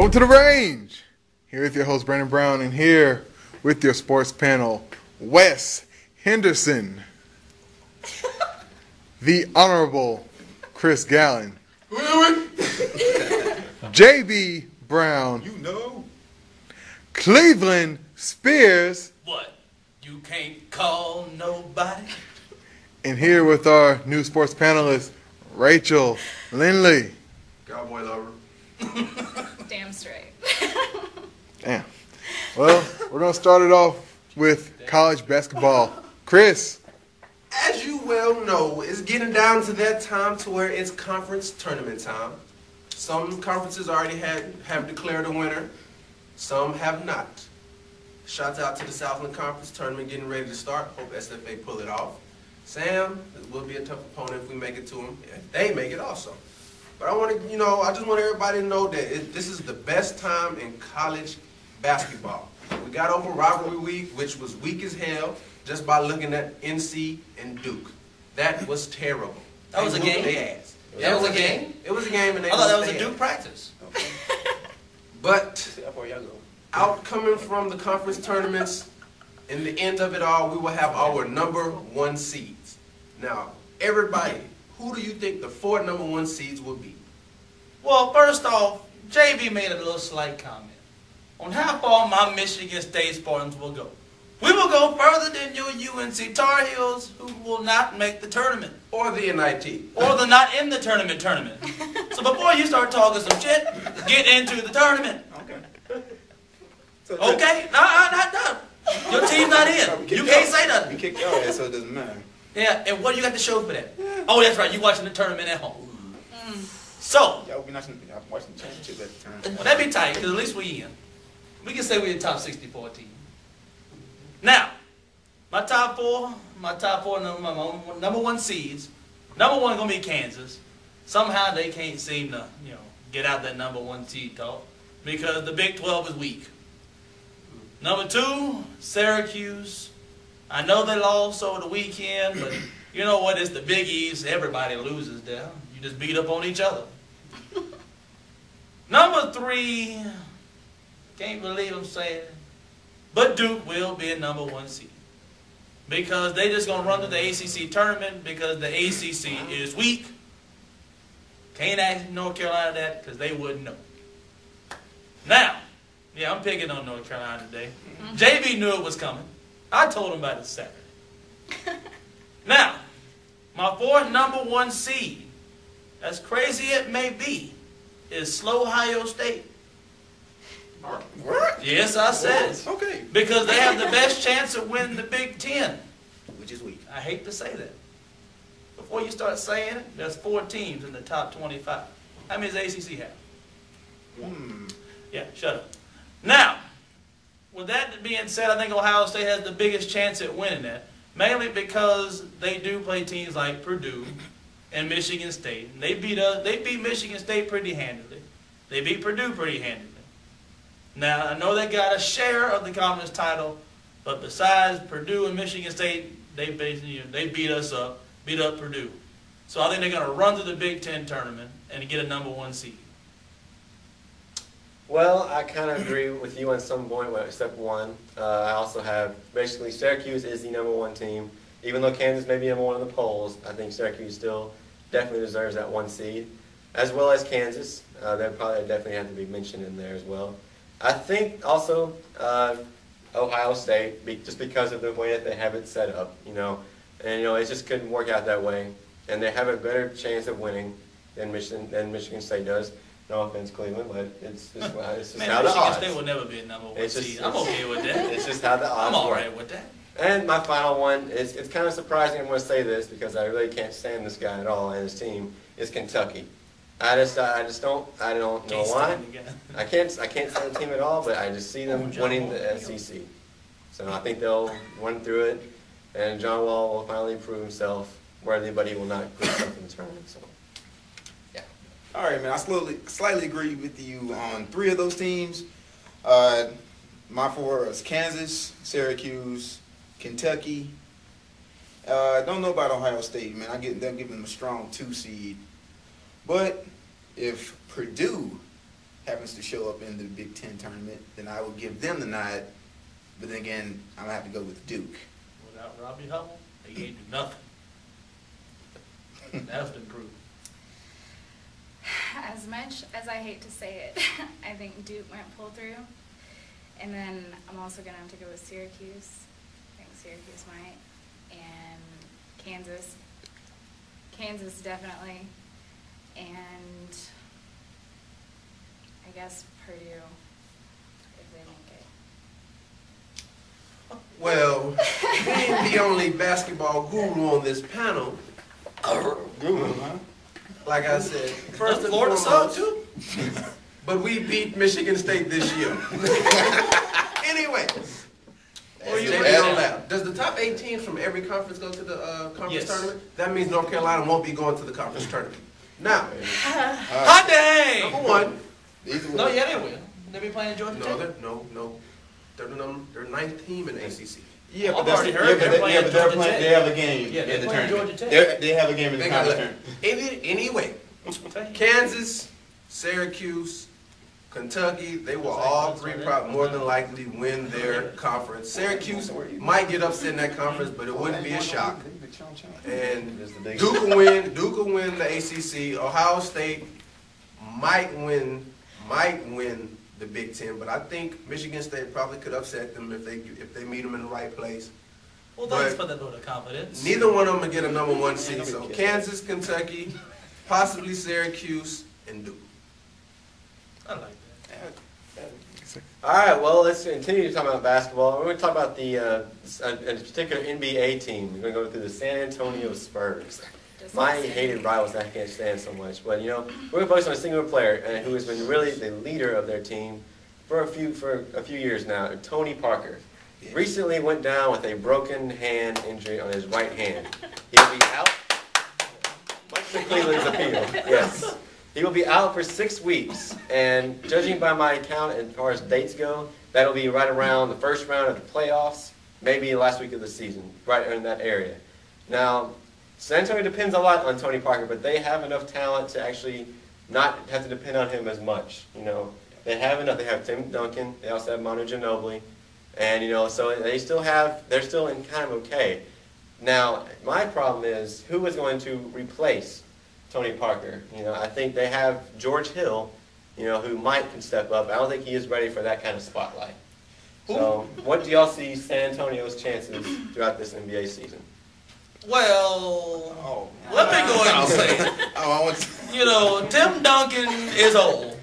Welcome to the range. Here with your host Brandon Brown, and here with your sports panel, Wes Henderson, the Honorable Chris Gallen, JB Brown, Cleveland Spears. What? You can't call nobody? And here with our new sports panelist, Rachel Lindley. Cowboy lover. Damn straight. Damn. Well, we're going to start it off with college basketball. Chris. As you well know, it's getting down to that time to where it's conference tournament time. Some conferences already have declared a winner. Some have not. Shouts out to the Southland Conference tournament getting ready to start. Hope SFA pull it off. Sam, it will be a tough opponent if we make it to them. If they make it also. But I want to, I just want everybody to know that this is the best time in college basketball. We got over rivalry week, which was weak as hell, just by looking at NC and Duke. That was terrible. That was a game? That was a game. It was a game, and they I thought that was a Duke practice. Okay. But out coming from the conference tournaments, in the end of it all, we will have our number one seeds. Now, everybody, who do you think the 4 number 1 seeds will be? Well, first off, JB made a little slight comment on how far my Michigan State Spartans will go. We will go further than your UNC Tar Heels, who will not make the tournament. Or the NIT. Or the not in the tournament. So before you start talking some shit, get into the tournament. Okay? No. Your team's not in. You can't say nothing. We kicked your ass, so it doesn't matter. Yeah, and what do you got to show for that? Oh, that's right. You watching the tournament at home. So, Y'all be watching the championship at the time. well, that'd be tight, because at least we in. We can say we're the top 64 team. Now, my top four number 1 seeds. Number 1 gonna be Kansas. Somehow they can't seem to, get out that number 1 seed talk because the Big 12 is weak. Number 2, Syracuse. I know they lost over the weekend, but you know what? It's the Big East. Everybody loses there. You just beat up on each other. Number 3, can't believe I'm saying it, but Duke will be a number 1 seed. Because they just going to run to the ACC tournament because the ACC is weak. Can't ask North Carolina that because they wouldn't know. Now, yeah, I'm picking on North Carolina today. JB knew it was coming. I told him about it Saturday. Now, my 4th number 1 seed, as crazy it may be, is Slow Ohio State. What? Yes, I said it. Okay. Because they have the best chance of winning the Big Ten. Which is weak. I hate to say that. Before you start saying it, there's 4 teams in the top 25. How many does ACC have? Yeah, shut up. Now, with that being said, I think Ohio State has the biggest chance at winning that, mainly because they do play teams like Purdue and Michigan State. And they beat Michigan State pretty handily. They beat Purdue pretty handily. Now, I know they got a share of the conference title, but besides Purdue and Michigan State, they beat us up, beat up Purdue. So I think they're going to run to the Big Ten tournament and get a number 1 seed. Well, I kind of agree with you on some point, except one. I also have, basically, Syracuse is the number 1 team. Even though Kansas may be number 1 in the polls, I think Syracuse still definitely deserves that 1 seed, as well as Kansas. They probably definitely have to be mentioned in there as well. I think also Ohio State, just because of the way that they have it set up, and it just couldn't work out that way, and they have a better chance of winning than Michigan State does. No offense, Cleveland, but it's just how the odds. Michigan State will never be a number 1 seed. I'm okay with that. It's just how the odds I'm all work. right with that. And my final one is, it's kind of surprising I'm going to say this because I really can't stand this guy at all and his team, is Kentucky. I don't know why. I can't stand the team at all, but I just see them winning the SEC. So I think they'll run through it, and John Wall will finally prove himself worthy, but he will not put himself in the tournament. So, yeah. All right, man. I slightly agree with you on 3 of those teams. My 4 is Kansas, Syracuse, Kentucky. Don't know about Ohio State, man. They'll give them a strong 2 seed. But if Purdue happens to show up in the Big Ten tournament, then I will give them the nod. But then again, I'm going to have to go with Duke. Without Robbie Hummel, they can't do nothing. That's been proven. As much as I hate to say it, I think Duke might pull through. And then I'm also going to have to go with Syracuse. I think Syracuse might. And Kansas. Kansas definitely. And I guess Purdue, if they make it. Well, being the only basketball guru on this panel, Guru, huh? like I said, first and Florida foremost, too. but we beat Michigan State this year. Anyway, does the top 8 teams from every conference go to the conference tournament? That means North Carolina won't be going to the conference tournament. Now, Hot dang! number one. No, yeah, they will. They be playing Georgia Tech. No. They're the 9th team in the ACC. Yeah, but I've already heard they're playing Georgia Tech. they have a game Yeah, in the playing tournament. Georgia Tech. They have a game in the They got conference tournament. Anyway, Kansas, Syracuse, Kentucky, they will all three probably more than likely win their conference. Syracuse might get upset in that conference, but it wouldn't be a shock. And Duke will win the ACC. Ohio State might win the Big Ten, but I think Michigan State probably could upset them if they meet them in the right place. Well, thanks for that vote of confidence. Neither one of them will get a number 1 seed. So Kansas, Kentucky, possibly Syracuse, and Duke. I like that. All right, well, let's continue to talk about basketball. We're going to talk about a particular NBA team. We're going to go through the San Antonio Spurs. My hated rivals that I can't stand so much. But, we're going to focus on a single player who has been really the leader of their team for a few years now, Tony Parker. Recently went down with a broken hand injury on his right hand. He will be out, much to Cleveland's appeal, yes. He will be out for 6 weeks, and judging by my account as far as dates go, that'll be right around the first round of the playoffs, maybe last week of the season, right in that area. Now, San Antonio depends a lot on Tony Parker, but they have enough talent to actually not have to depend on him as much. They have enough. They have Tim Duncan. They also have Manu Ginobili, and so they're still in kind of okay. Now, my problem is who is going to replace Tony Parker? I think they have George Hill, who might can step up. I don't think he is ready for that kind of spotlight. So, what do y'all see San Antonio's chances throughout this NBA season? Well, let me go ahead and say it. Tim Duncan is old.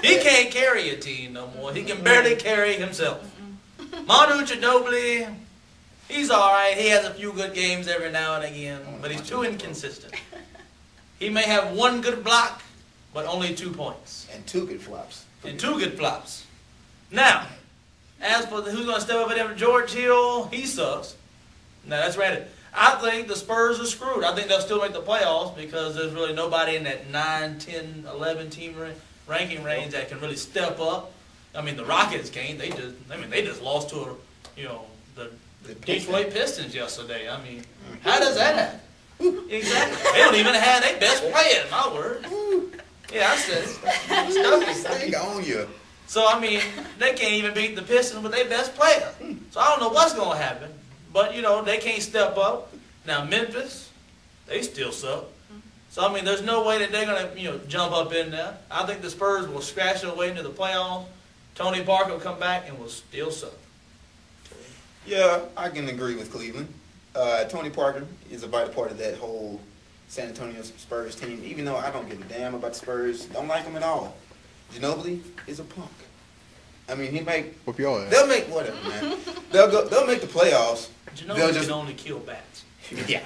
He can't carry a team no more. He can barely carry himself. Manu Ginobili, he's all right. He has a few good games every now and again, but he's too inconsistent. He may have 1 good block, but only 2 points. And 2 good flops. Now, as for who's going to step up at him, George Hill, he sucks. Now, that's right. I think the Spurs are screwed. I think they'll still make the playoffs because there's really nobody in that 9, 10, 11 team ranking range that can really step up. I mean, the Rockets can't. They just lost to the Detroit Pistons yesterday. I mean, how does that happen? Exactly. They don't even have their best player, in my word. Yeah, I said Stuffy on you. So, I mean, they can't even beat the Pistons with their best player. So, I don't know what's going to happen. But, they can't step up. Now, Memphis, they still suck. So, I mean, there's no way that they're going to, jump up in there. I think the Spurs will scratch their way into the playoffs. Tony Parker will come back and will still suck. Yeah, I can agree with Cleveland. Tony Parker is a vital part of that whole San Antonio Spurs team, even though I don't give a damn about the Spurs. Don't like him at all. Ginobili is a punk. I mean, he might... Whoop y'all ass. They'll make... Whatever, man. They'll make the playoffs. Ginobili can only kill bats. Yeah.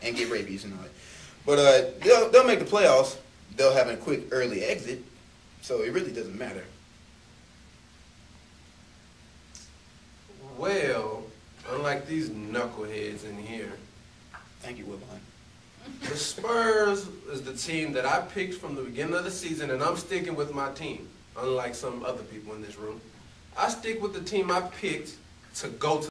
And get rabies and all that. But they'll make the playoffs. They'll have a quick early exit. So it really doesn't matter. Well, unlike these knuckleheads in here, Thank you, Wilbon. the Spurs is the team that I picked from the beginning of the season, and I'm sticking with my team, unlike some other people in this room. I stick with the team I picked to go to